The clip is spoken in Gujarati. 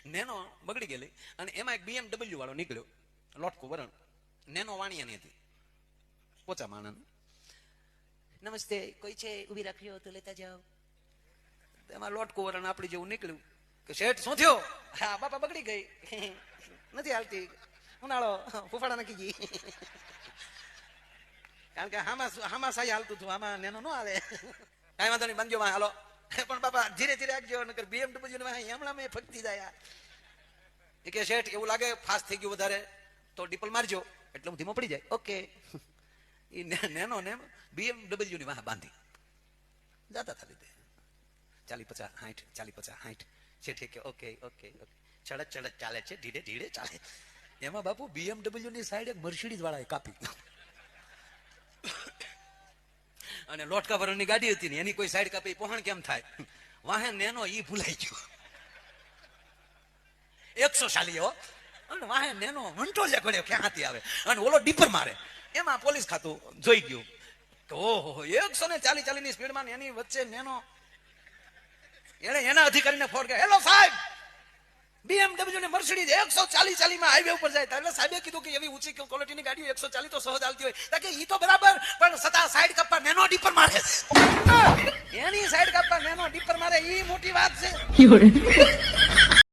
નેનો બગડી ગયેલી અને એમાં એક BMW વાળો નીકળ્યો, લોટકો વરણ. નેનો વાણિયાની હતી, પોચા માણસ. નમસ્તે, કોઈ છે ઉભી રાખ્યો તો લેતા જાઓ. એમાં લોટકો વરણ આપણી જેવું નીકળ્યું કે શેઠ શું થયો? હા બાપા બગડી ગઈ, નથી હાલતી, ઉનાળો ફૂફાડા નાખી ગઈ. કારણ કે હામાં સાઈ હાલતું હતું, આમાં નેનો ન હાલે. કાંઈ વાંધો નહીં, બાંધજો માં હાલો. પણ બાપા ધીરે ધીરે રાખજો, નકર BMW હમણાં મેં ફગતી જાય. એ કે શેઠ એવું લાગે ફાસ્ટ થઈ ગયું વધારે તો ડીપલ મારજો એટલે હું ધીમો પડી જાય. ઓકે. એ નેનો ને BMW ની વાહ બાંધી જતા હતા લીધે 40-50 60 40-50 60. શેઠે કે ઓકે ઓકે ઓકે, ચડત ચડત ચાલે છે, ધીરે ધીરે ચાલે. એમાં બાપુ BMW ની સાઈડ એક મર્સિડીઝ વાળાએ કાપી અને લોટકા વરણની ગાડી હતી ને એની કોઈ સાઈડ કાપી પહોંચ કેમ થાય? વાહે નેનો ઈ ભૂલાઈ ગયો. 140 હો, અને વાહે નેનો વંટોલિયા કર્યો ક્યાંથી આવે અને ઓલો ડીપર મારે. એમાં પોલીસ ખાતું જોઈ ગયું તો ઓહો 140 ની સ્પીડમાં એની વચ્ચે નેનો. એને એના અધિકારીને ફોન કર્યો, હેલો સાહેબ, BMW ને મર્સિડીઝ 140 માં હાઈવે ઉપર જાય. એટલે સાહેબે કીધું કે એવી ઊંચી ક્વોલિટીની ગાડીઓ 140 તો સહજ હાલતી હોય. કે ઈ તો બરાબર, પણ સતા સાઈડ કાપવા નેનો ડીપર મારે. એની સાઈડ કાપવા નેનો ડીપર મારે, ઈ મોટી વાત છે.